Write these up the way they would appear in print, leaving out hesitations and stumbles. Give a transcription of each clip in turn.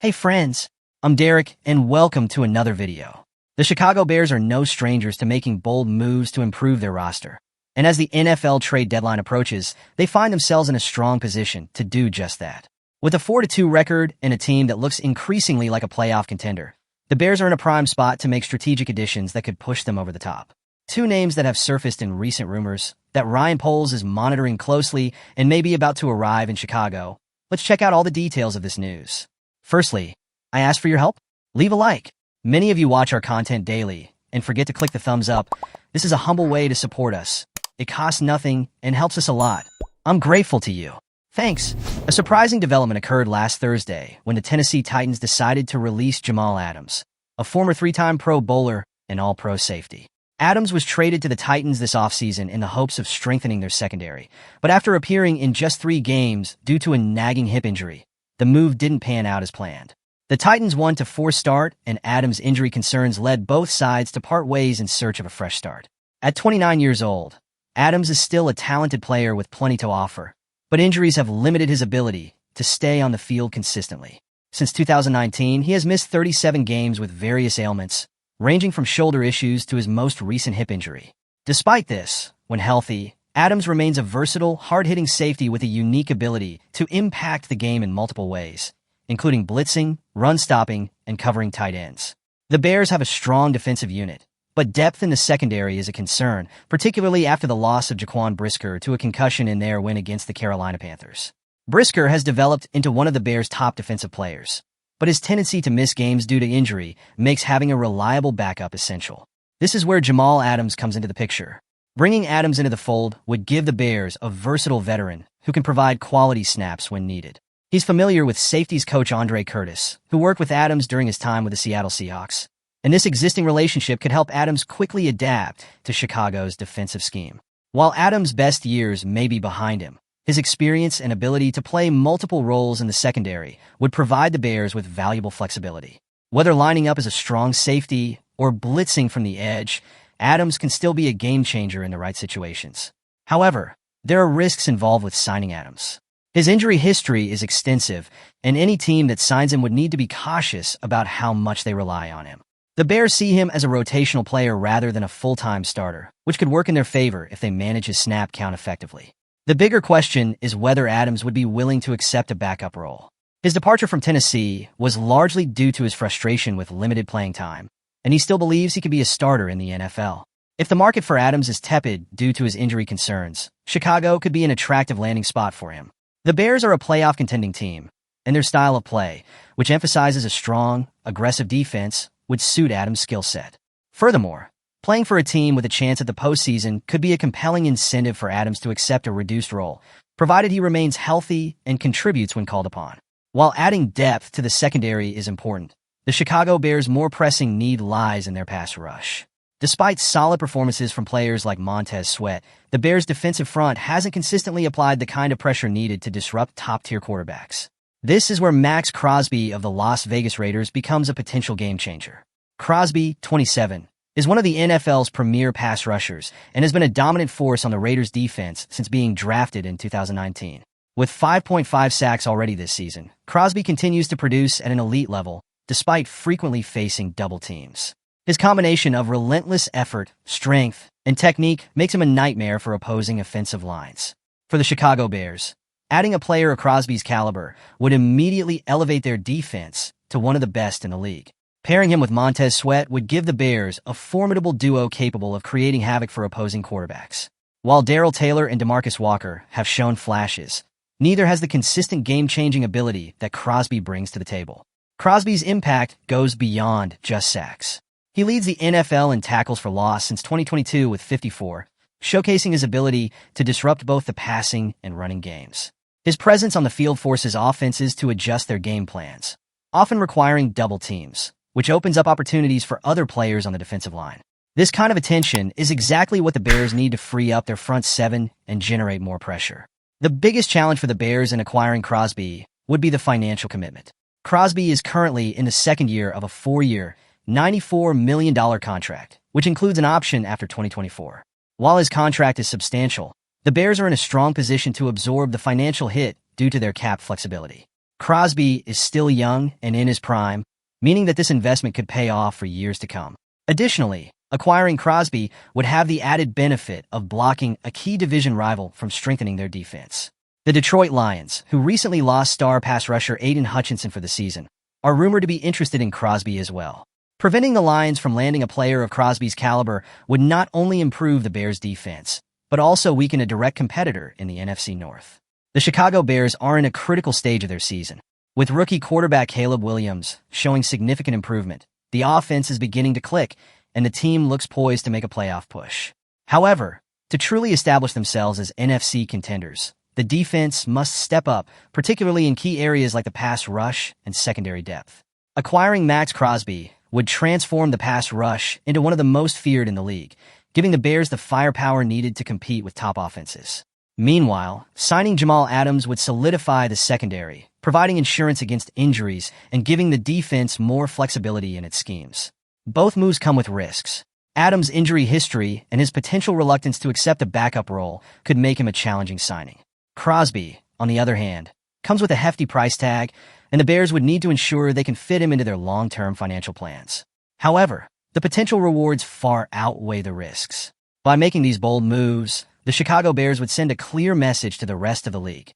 Hey friends, I'm Derek and welcome to another video. The Chicago Bears are no strangers to making bold moves to improve their roster. And as the NFL trade deadline approaches, they find themselves in a strong position to do just that. With a 4-2 record and a team that looks increasingly like a playoff contender, the Bears are in a prime spot to make strategic additions that could push them over the top. Two names that have surfaced in recent rumors that Ryan Poles is monitoring closely and may be about to arrive in Chicago. Let's check out all the details of this news. Firstly, I ask for your help. Leave a like. Many of you watch our content daily and forget to click the thumbs up. This is a humble way to support us. It costs nothing and helps us a lot. I'm grateful to you. Thanks. A surprising development occurred last Thursday when the Tennessee Titans decided to release Jamal Adams, a former three-time Pro Bowler and All-Pro safety. Adams was traded to the Titans this offseason in the hopes of strengthening their secondary, but after appearing in just 3 games due to a nagging hip injury, the move didn't pan out as planned. The Titans' 1-4 start and Adams' injury concerns led both sides to part ways in search of a fresh start. At 29 years old, Adams is still a talented player with plenty to offer, but injuries have limited his ability to stay on the field consistently. Since 2019, he has missed 37 games with various ailments, ranging from shoulder issues to his most recent hip injury. Despite this, when healthy, Adams remains a versatile, hard-hitting safety with a unique ability to impact the game in multiple ways, including blitzing, run-stopping, and covering tight ends. The Bears have a strong defensive unit, but depth in the secondary is a concern, particularly after the loss of Jaquan Brisker to a concussion in their win against the Carolina Panthers. Brisker has developed into one of the Bears' top defensive players, but his tendency to miss games due to injury makes having a reliable backup essential. This is where Jamal Adams comes into the picture. Bringing Adams into the fold would give the Bears a versatile veteran who can provide quality snaps when needed. He's familiar with safeties coach Andre Curtis, who worked with Adams during his time with the Seattle Seahawks, and this existing relationship could help Adams quickly adapt to Chicago's defensive scheme. While Adams' best years may be behind him, his experience and ability to play multiple roles in the secondary would provide the Bears with valuable flexibility. Whether lining up as a strong safety or blitzing from the edge, Adams can still be a game-changer in the right situations. However, there are risks involved with signing Adams. His injury history is extensive, and any team that signs him would need to be cautious about how much they rely on him. The Bears see him as a rotational player rather than a full-time starter, which could work in their favor if they manage his snap count effectively. The bigger question is whether Adams would be willing to accept a backup role. His departure from Tennessee was largely due to his frustration with limited playing time, and he still believes he could be a starter in the NFL. If the market for Adams is tepid due to his injury concerns, Chicago could be an attractive landing spot for him. The Bears are a playoff contending team, and their style of play, which emphasizes a strong, aggressive defense, would suit Adams' skill set. Furthermore, playing for a team with a chance at the postseason could be a compelling incentive for Adams to accept a reduced role, provided he remains healthy and contributes when called upon. While adding depth to the secondary is important, the Chicago Bears' more pressing need lies in their pass rush. Despite solid performances from players like Montez Sweat, the Bears' defensive front hasn't consistently applied the kind of pressure needed to disrupt top-tier quarterbacks. This is where Max Crosby of the Las Vegas Raiders becomes a potential game-changer. Crosby, 27, is one of the NFL's premier pass rushers and has been a dominant force on the Raiders' defense since being drafted in 2019. With 5.5 sacks already this season, Crosby continues to produce at an elite level, despite frequently facing double teams. His combination of relentless effort, strength, and technique makes him a nightmare for opposing offensive lines. For the Chicago Bears, adding a player of Crosby's caliber would immediately elevate their defense to one of the best in the league. Pairing him with Montez Sweat would give the Bears a formidable duo capable of creating havoc for opposing quarterbacks. While Darrell Taylor and DeMarcus Walker have shown flashes, neither has the consistent game-changing ability that Crosby brings to the table. Crosby's impact goes beyond just sacks. He leads the NFL in tackles for loss since 2022 with 54, showcasing his ability to disrupt both the passing and running games. His presence on the field forces offenses to adjust their game plans, often requiring double teams, which opens up opportunities for other players on the defensive line. This kind of attention is exactly what the Bears need to free up their front seven and generate more pressure. The biggest challenge for the Bears in acquiring Crosby would be the financial commitment. Crosby is currently in the second year of a 4-year, $94 million contract, which includes an option after 2024. While his contract is substantial, the Bears are in a strong position to absorb the financial hit due to their cap flexibility. Crosby is still young and in his prime, meaning that this investment could pay off for years to come. Additionally, acquiring Crosby would have the added benefit of blocking a key division rival from strengthening their defense. The Detroit Lions, who recently lost star pass rusher Aiden Hutchinson for the season, are rumored to be interested in Crosby as well. Preventing the Lions from landing a player of Crosby's caliber would not only improve the Bears' defense, but also weaken a direct competitor in the NFC North. The Chicago Bears are in a critical stage of their season. With rookie quarterback Caleb Williams showing significant improvement, the offense is beginning to click, and the team looks poised to make a playoff push. However, to truly establish themselves as NFC contenders, the defense must step up, particularly in key areas like the pass rush and secondary depth. Acquiring Max Crosby would transform the pass rush into one of the most feared in the league, giving the Bears the firepower needed to compete with top offenses. Meanwhile, signing Jamal Adams would solidify the secondary, providing insurance against injuries and giving the defense more flexibility in its schemes. Both moves come with risks. Adams' injury history and his potential reluctance to accept a backup role could make him a challenging signing. Crosby, on the other hand, comes with a hefty price tag, and the Bears would need to ensure they can fit him into their long-term financial plans. However, the potential rewards far outweigh the risks. By making these bold moves, the Chicago Bears would send a clear message to the rest of the league.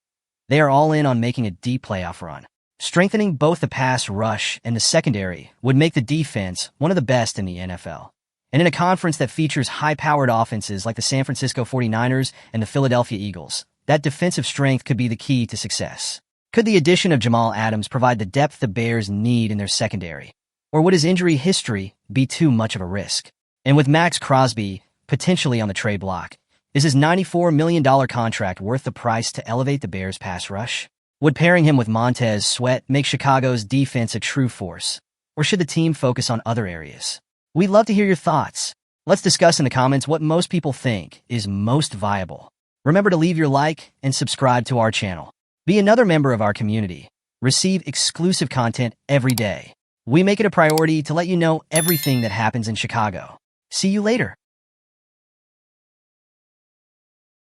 They are all in on making a deep playoff run. Strengthening both the pass rush and the secondary would make the defense one of the best in the NFL. And in a conference that features high-powered offenses like the San Francisco 49ers and the Philadelphia Eagles, that defensive strength could be the key to success. Could the addition of Jamal Adams provide the depth the Bears need in their secondary? Or would his injury history be too much of a risk? And with Max Crosby potentially on the trade block, is his $94 million contract worth the price to elevate the Bears' pass rush? Would pairing him with Montez Sweat make Chicago's defense a true force? Or should the team focus on other areas? We'd love to hear your thoughts. Let's discuss in the comments what most people think is most viable. Remember to leave your like and subscribe to our channel. Be another member of our community. Receive exclusive content every day. We make it a priority to let you know everything that happens in Chicago. See you later.